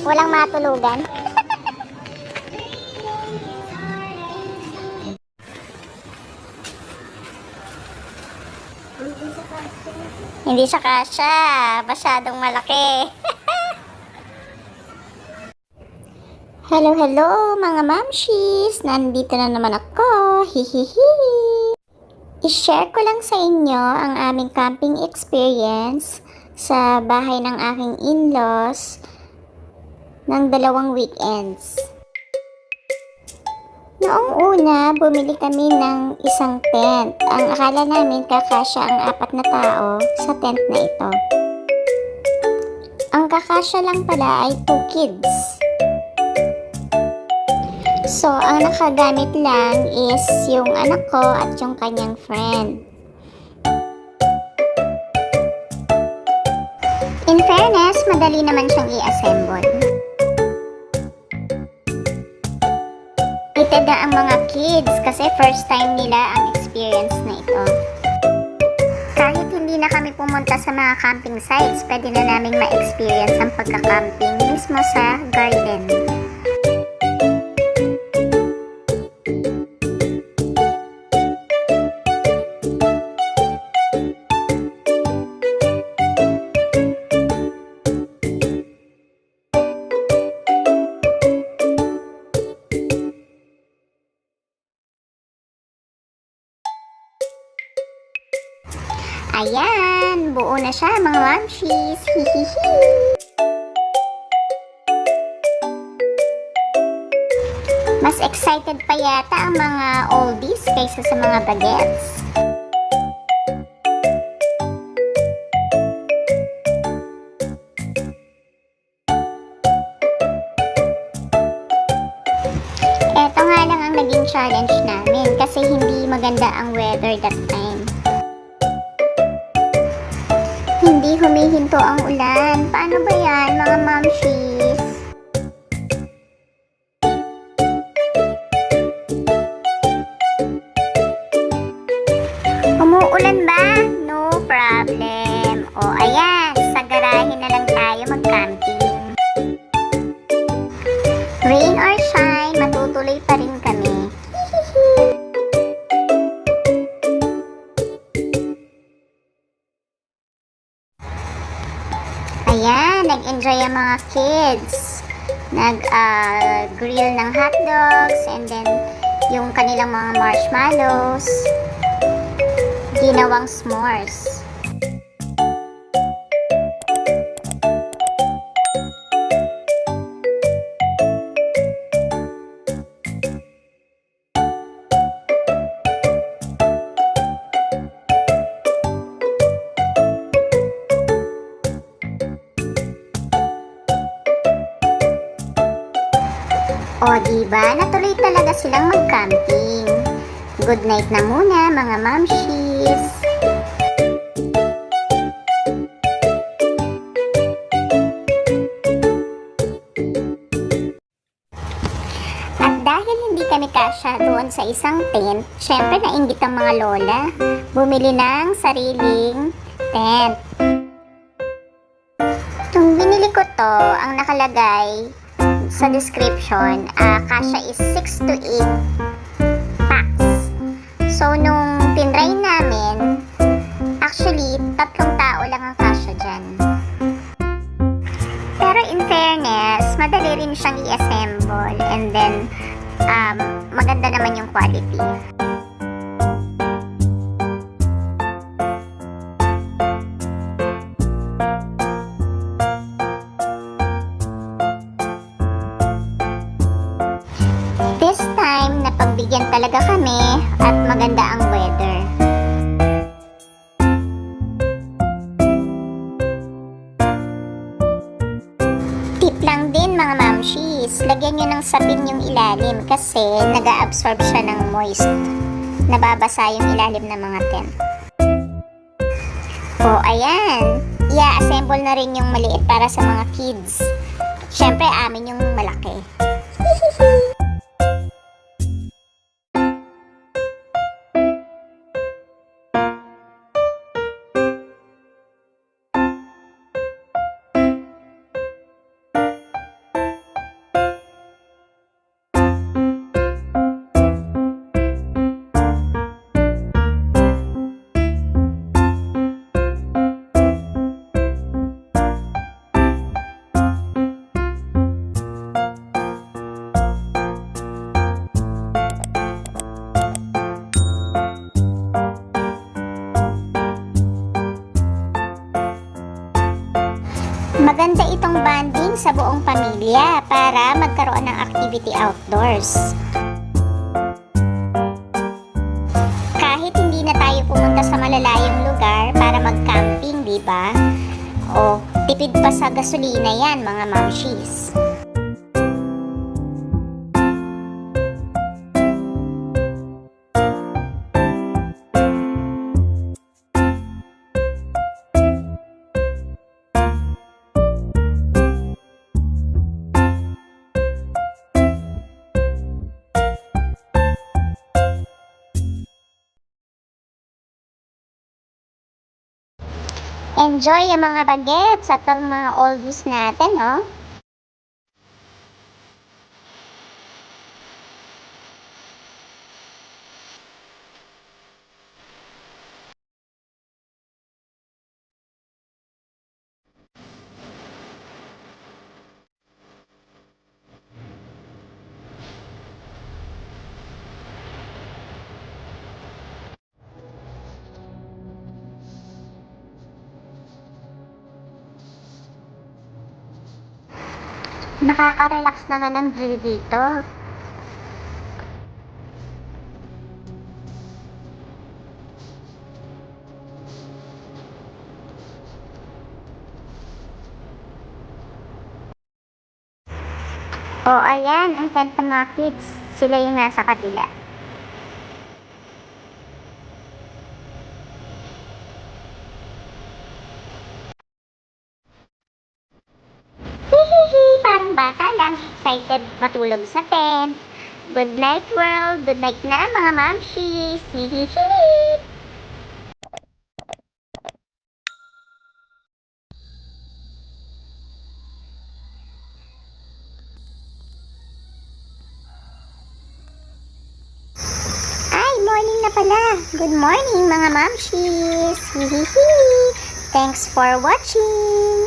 walang matulugan. Hindi siya kasya. Masyadong malaki. Hello, hello mga mamshis! Nandito na naman ako. Hihihi! I-share ko lang sa inyo ang aming camping experience sa bahay ng aking in-laws ng 2 weekends. Noong una, bumili kami ng isang tent. Ang akala namin kakasya ang 4 na tao sa tent na ito. Ang kakasya lang pala ay 2 kids. So, ang nakagamit lang is yung anak ko at yung kanyang friend. In fairness, madali naman siyang i-assemble. Excited na ang mga kids kasi first time nila ang experience na ito. Kahit hindi na kami pumunta sa mga camping sites, pwede na naming ma-experience ang pagka-camping mismo sa garden. Ayan, buo na siya mga mamshis. Hihihi. Mas excited pa yata ang mga oldies kaysa sa mga bagets. Eto nga lang ang naging challenge namin kasi hindi maganda ang weather that time. Hindi humihinto ang ulan. Paano ba yan, mga mamshis? Umuulan ba? No problem. O ayan, sa garahe na lang tayo mag-camping. Rain or shine, matutuloy pa rin kami. Ayan, nag-enjoy ang mga kids. Nag-grill ng hotdogs and then yung kanilang mga marshmallows. Ginawang s'mores. O, diba? Natuloy talaga silang mag-camping. Good night na muna, mga mamshis. At dahil hindi kami kasya doon sa isang tent, syempre nainggit ang mga lola. Bumili ng sariling tent. Nung binili ko to, ang nakalagay sa description, kasya is 6 to 8 packs. So, nung tinry namin, actually, 3 tao lang ang kasya dyan. Pero in fairness, madali rin siyang i-assemble and then, maganda naman yung quality. This time, napagbigyan talaga kami at maganda ang weather. Tip lang din mga mamshis, lagyan nyo ng sapin yung ilalim kasi nag-a-absorb siya ng moist. Nababasa yung ilalim ng mga tent. O ayan, i-assemble na rin yung maliit para sa mga kids. Syempre amin yung malaki. Maganda itong bonding sa buong pamilya para magkaroon ng activity outdoors. Kahit hindi na tayo pumunta sa malalayong lugar para mag-camping, di ba? O, tipid pa sa gasolina yan, mga mamshis. Enjoy yung mga bagets at ang mga oldies natin, oh. Nakaka-relax naman ang view dito. O, ayan, ang tent ng mga kids. Sila yung nasa kabila. Hihihi, parang bata lang. Excited matulog sa tent. Good night, world. Good night na, mga mamshis. Hihihi. Ay, morning na pala. Good morning, mga mamshis. Hihihi. Thanks for watching.